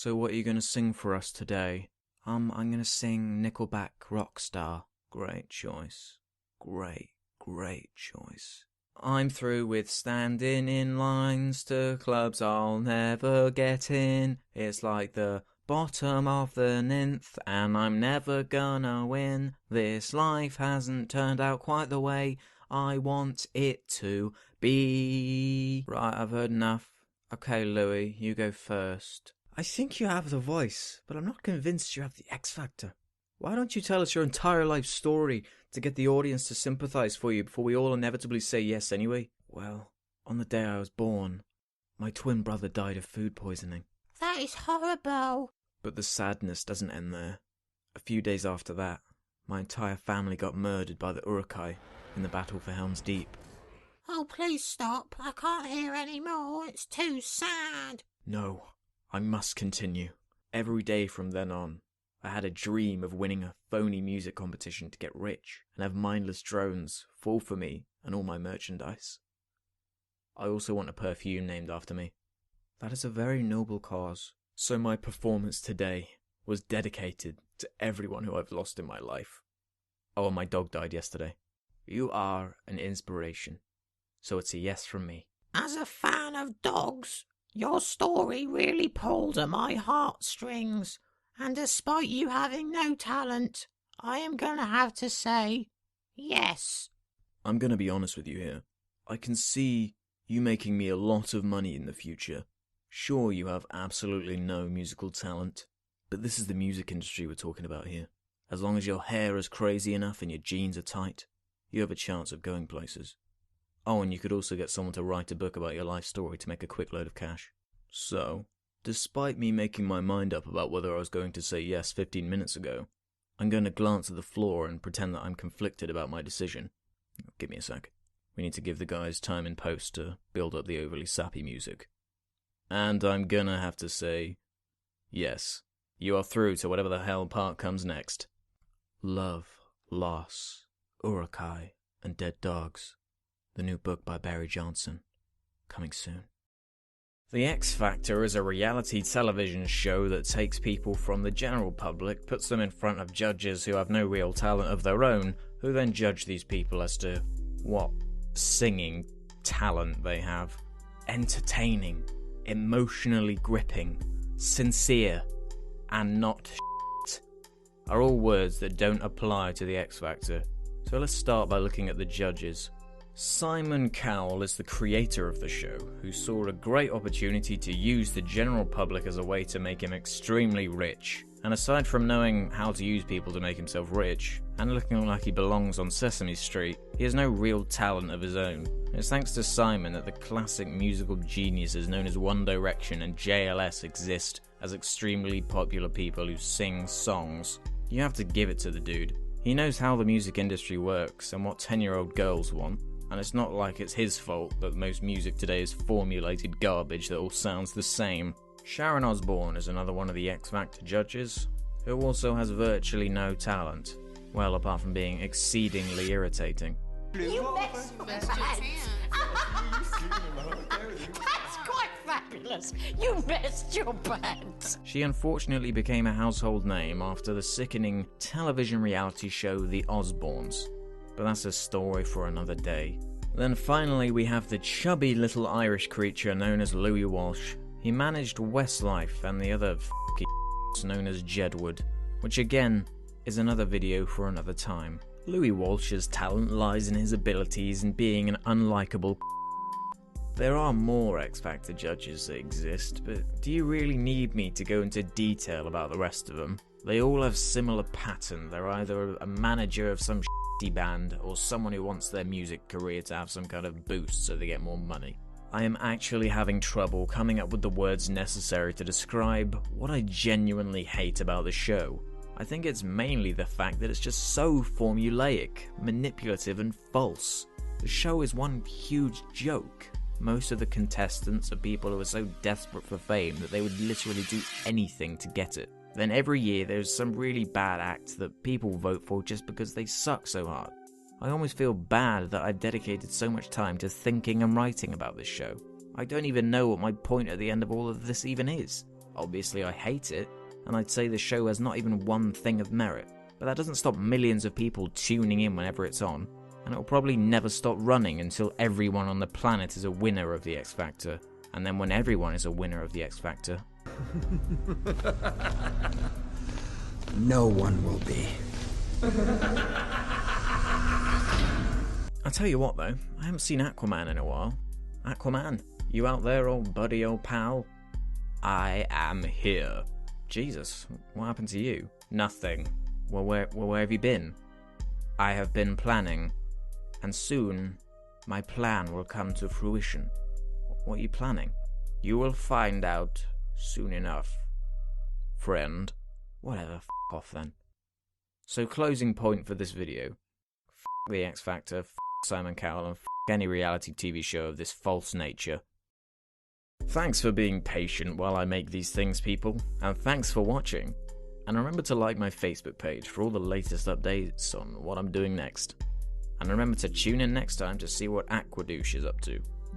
So what are you going to sing for us today? I'm going to sing Nickelback Rockstar. Great choice. Great choice. I'm through with standing in lines to clubs I'll never get in. It's like the bottom of the ninth, and I'm never gonna win. This life hasn't turned out quite the way I want it to be. Right, I've heard enough. Okay, Louis, you go first. I think you have the voice, but I'm not convinced you have the X Factor. Why don't you tell us your entire life story to get the audience to sympathize for you before we all inevitably say yes anyway? Well, on the day I was born, my twin brother died of food poisoning. That is horrible. But the sadness doesn't end there. A few days after that, my entire family got murdered by the ŭrqoq in the battle for Helm's Deep. Oh, please stop. I can't hear any more. It's too sad. No, I must continue. Every day from then on, I had a dream of winning a phony music competition to get rich and have mindless drones fall for me and all my merchandise. I also want a perfume named after me. That is a very noble cause. So my performance today was dedicated to everyone who I've lost in my life. Oh, and my dog died yesterday. You are an inspiration, so it's a yes from me. As a fan of dogs, your story really pulled at my heartstrings. And despite you having no talent, I am going to have to say yes. I'm going to be honest with you here. I can see you making me a lot of money in the future. Sure, you have absolutely no musical talent, but this is the music industry we're talking about here. As long as your hair is crazy enough and your jeans are tight, you have a chance of going places. Oh, and you could also get someone to write a book about your life story to make a quick load of cash. So, despite me making my mind up about whether I was going to say yes 15 minutes ago, I'm going to glance at the floor and pretend that I'm conflicted about my decision. Give me a sec. We need to give the guys time in post to build up the overly sappy music. And I'm gonna have to say, yes, you are through to whatever the hell part comes next. Love, Loss, ŭrqoq, and Dead Dogs. The new book by Barry Johnson. Coming soon. The X Factor is a reality television show that takes people from the general public, puts them in front of judges who have no real talent of their own, who then judge these people as to what singing talent they have. Entertaining, emotionally gripping, sincere, and not shit are all words that don't apply to the X Factor. So let's start by looking at the judges. Simon Cowell is the creator of the show, who saw a great opportunity to use the general public as a way to make him extremely rich. And aside from knowing how to use people to make himself rich, and looking like he belongs on Sesame Street, he has no real talent of his own. It's thanks to Simon that the classic musical geniuses known as One Direction and JLS exist as extremely popular people who sing songs. You have to give it to the dude. He knows how the music industry works and what 10-year-old girls want. And it's not like it's his fault that most music today is formulated garbage that all sounds the same. Sharon Osbourne is another one of the X Factor judges, who also has virtually no talent. Well, apart from being exceedingly irritating. You messed your pants. That's quite fabulous. You messed your pants. She unfortunately became a household name after the sickening television reality show The Osbournes. But that's a story for another day. Then finally we have the chubby little Irish creature known as Louis Walsh. He managed Westlife and the other known as Jedward, which again is another video for another time. Louis Walsh's talent lies in his abilities in being an unlikable. There are more X Factor judges that exist, but do you really need me to go into detail about the rest of them? They all have similar pattern. They're either a manager of some band or someone who wants their music career to have some kind of boost so they get more money. I am actually having trouble coming up with the words necessary to describe what I genuinely hate about the show. I think it's mainly the fact that it's just so formulaic, manipulative and false. The show is one huge joke. Most of the contestants are people who are so desperate for fame that they would literally do anything to get it. Then every year there's some really bad act that people vote for just because they suck so hard. I almost feel bad that I've dedicated so much time to thinking and writing about this show. I don't even know what my point at the end of all of this even is. Obviously I hate it, and I'd say the show has not even one thing of merit, but that doesn't stop millions of people tuning in whenever it's on, and it'll probably never stop running until everyone on the planet is a winner of the X Factor, and then when everyone is a winner of the X Factor... No one will be. I tell you what though, I haven't seen Aquaman in a while. Aquaman, you out there, old buddy, old pal? I am here. Jesus, what happened to you? Nothing. Well, where have you been? I have been planning, and soon my plan will come to fruition. What are you planning? You will find out soon enough, friend. Whatever, f*** off then. So closing point for this video. F*** the X Factor, f*** Simon Cowell, and f*** any reality TV show of this false nature. Thanks for being patient while I make these things, people, and thanks for watching. And remember to like my Facebook page for all the latest updates on what I'm doing next. And remember to tune in next time to see what ÄquaDouche is up to.